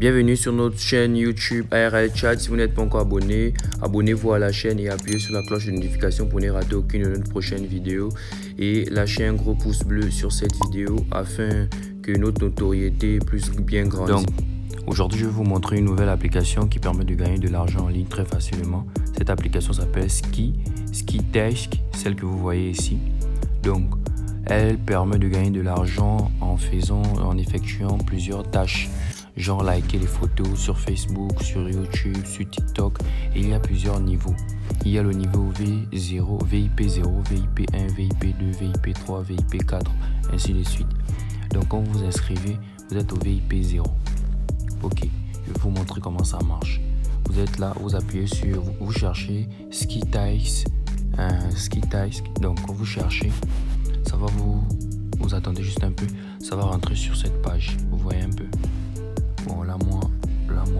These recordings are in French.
Bienvenue sur notre chaîne YouTube ARL Chat. Si vous n'êtes pas encore abonné, abonnez-vous à la chaîne et appuyez sur la cloche de notification pour ne rater aucune de nos prochaines vidéos. Et lâchez un gros pouce bleu sur cette vidéo afin que notre notoriété plus bien grandisse. Donc, aujourd'hui, je vais vous montrer une nouvelle application qui permet de gagner de l'argent en ligne très facilement. Cette application s'appelle Skitask, celle que vous voyez ici. Donc, elle permet de gagner de l'argent en effectuant plusieurs tâches. Genre liker les photos sur Facebook, sur YouTube, sur TikTok. Et il y a plusieurs niveaux. Il y a le niveau V0, VIP0, VIP1, VIP2, VIP3, VIP4, ainsi de suite. Donc quand vous vous inscrivez, vous êtes au VIP0. Ok, je vais vous montrer comment ça marche. Vous êtes là, vous appuyez sur, vous cherchez Skitask. Donc quand vous cherchez, ça va vous attendez juste un peu, ça va rentrer sur cette page. Vous voyez un peu. Bon, là moi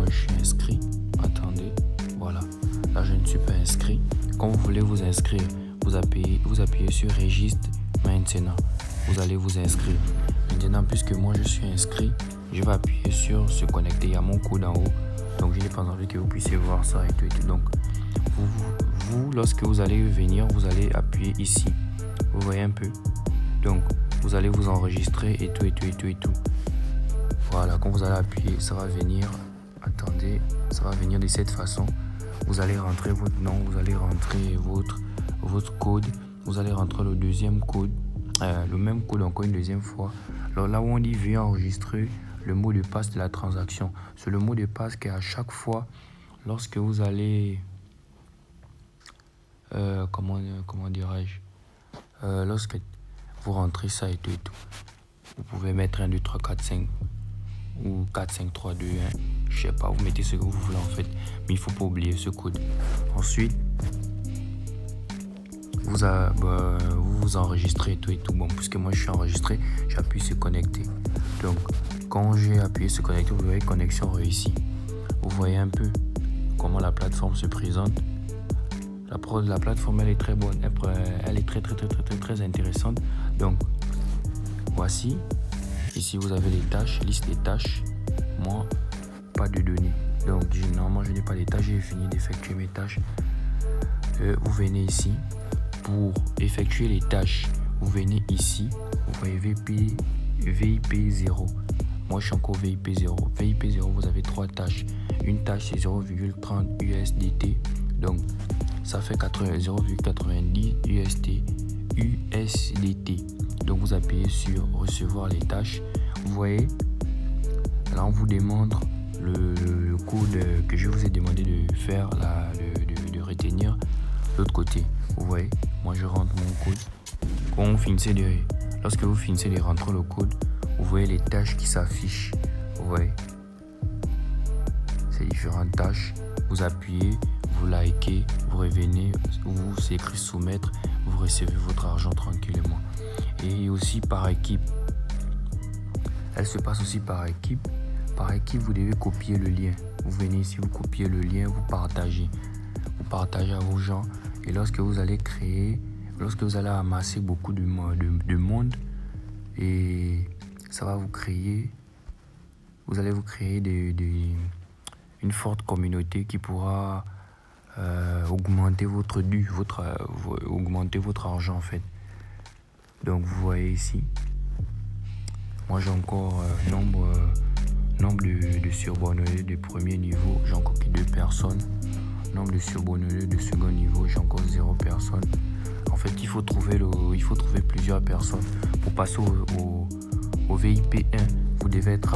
je suis inscrit. Attendez, voilà. Là je ne suis pas inscrit. Quand vous voulez vous inscrire, vous appuyez sur Registre maintenant. Vous allez vous inscrire. Maintenant, puisque moi je suis inscrit, je vais appuyer sur se connecter. Il y a mon code en haut. Donc je n'ai pas envie que vous puissiez voir ça et tout et tout. Donc vous lorsque vous allez venir, vous allez appuyer ici. Vous voyez un peu. Donc vous allez vous enregistrer et tout. Voilà, quand vous allez appuyer, ça va venir. Attendez, ça va venir de cette façon. Vous allez rentrer votre nom, vous allez rentrer votre code. Vous allez rentrer le deuxième code, le même code encore une deuxième fois. Alors là où on dit veuillez enregistrer le mot de passe de la transaction. C'est le mot de passe qui à chaque fois, lorsque vous allez, comment dirais-je, lorsque vous rentrez ça et tout. Vous pouvez mettre 1, 2, 3, 4, 5 ou 4, 5, 3, 2, 1. Je sais pas, vous mettez ce que vous voulez en fait. Mais il faut pas oublier ce code. Ensuite, vous enregistrez tout et tout. Bon, puisque moi je suis enregistré, j'appuie sur connecter. Donc, quand j'ai appuyé sur connecter, vous voyez connexion réussie. Vous voyez un peu comment la plateforme se présente. La plateforme, elle est très bonne. Elle est très intéressante. Donc, voici. Ici, vous avez les tâches, liste des tâches. Moi, pas de données. Donc, normalement, je n'ai pas les tâches. J'ai fini d'effectuer mes tâches. Vous venez ici. Pour effectuer les tâches, vous venez ici. Vous voyez VIP0. Moi, je suis encore VIP0. VIP0, vous avez 3 tâches. Une tâche, c'est 0,30 USDT. Donc, ça fait 0,90 USDT. Donc, vous appuyez sur recevoir les tâches. Vous voyez, là, on vous demande le code que je vous ai demandé de faire, de retenir l'autre côté. Vous voyez, moi, je rentre mon code. Lorsque vous finissez de rentrer le code, vous voyez les tâches qui s'affichent. Vous voyez, ces différentes tâches. Vous appuyez, vous likez, vous revenez, vous écrit soumettre, vous recevez votre argent tranquillement. Et aussi par équipe. Elle se passe aussi par équipe. Par équipe, vous devez copier le lien. Vous venez ici, vous copiez le lien, vous partagez. Vous partagez à vos gens. Et lorsque vous allez amasser beaucoup de monde, et ça va vous créer, vous allez vous créer une forte communauté qui pourra augmenter votre dû, augmenter votre argent en fait. Donc vous voyez ici, moi j'ai encore nombre de surbonnés de premier niveau, j'ai encore que 2 personnes. Nombre de surbonnés de second niveau, j'ai encore 0 personnes. En fait, il faut trouver plusieurs personnes. Pour passer au VIP1, vous devez être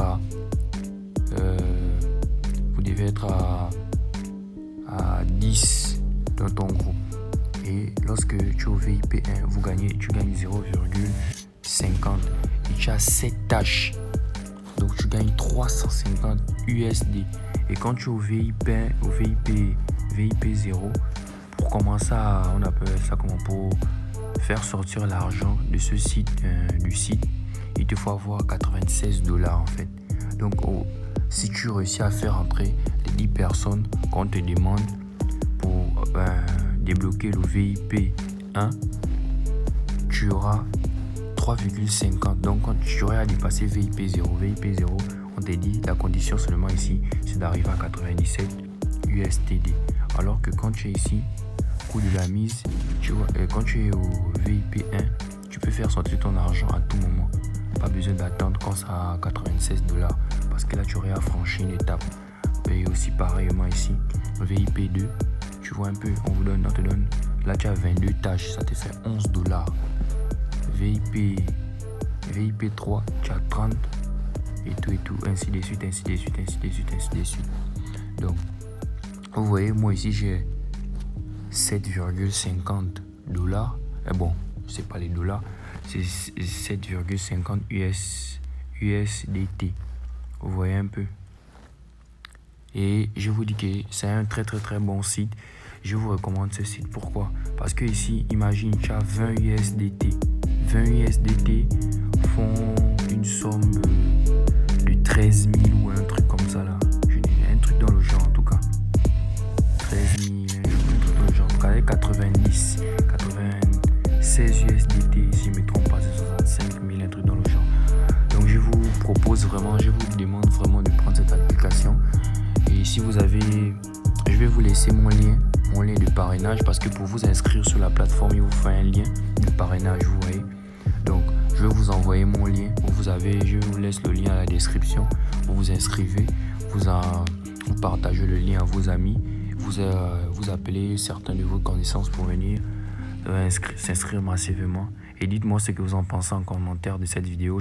à 10 dans ton groupe. Et lorsque tu es au VIP1, tu gagnes 0,50 et tu as 7 tâches. Donc tu gagnes 350 USD. Et quand tu es au VIP0, pour commencer on appelle ça comment, pour faire sortir l'argent de ce site, du site, il te faut avoir 96 $ en fait. Donc si tu réussis à faire entrer les 10 personnes qu'on te demande pour débloquer le VIP1, tu auras 3,50. Donc quand tu auras à dépasser VIP0, on t'a dit la condition seulement ici, c'est d'arriver à 97 USTD. Alors que quand tu es ici, coût de la mise, tu vois, quand tu es au VIP 1, tu peux faire sortir ton argent à tout moment. Pas besoin d'attendre quand ça a 96 $, parce que là tu aurais à franchir une étape. Et aussi pareillement ici, VIP 2, tu vois un peu, on te donne, là tu as 22 tâches, ça te fait 11 $. VIP 3, tu as 30 et tout, ainsi de suite. Donc, vous voyez, moi ici j'ai 7,50 $. Et bon, c'est pas les dollars, c'est 7,50 USDT. Vous voyez un peu. Et je vous dis que c'est un très bon site. Je vous recommande ce site. Pourquoi? Parce que ici, imagine, tu as 20 USDT. 20 USDT font une somme de 13 000 ou un truc comme ça là. Un truc dans le genre en tout cas. 13 000, un truc dans le genre. En tout cas, avec 96 USDT, si je ne me trompe pas, c'est 65 000, un truc dans le genre. Donc je vous propose vraiment, je vous demande vraiment de prendre cette application. Et si vous avez, je vais vous laisser mon lien de parrainage, parce que pour vous inscrire sur la plateforme, il vous faut un lien de parrainage, vous voyez. Donc je vais vous envoyer mon lien. Je vous laisse le lien à la description. Vous vous inscrivez, vous partagez le lien à vos amis, vous appelez certains de vos connaissances pour venir s'inscrire massivement. Et dites-moi ce que vous en pensez en commentaire de cette vidéo.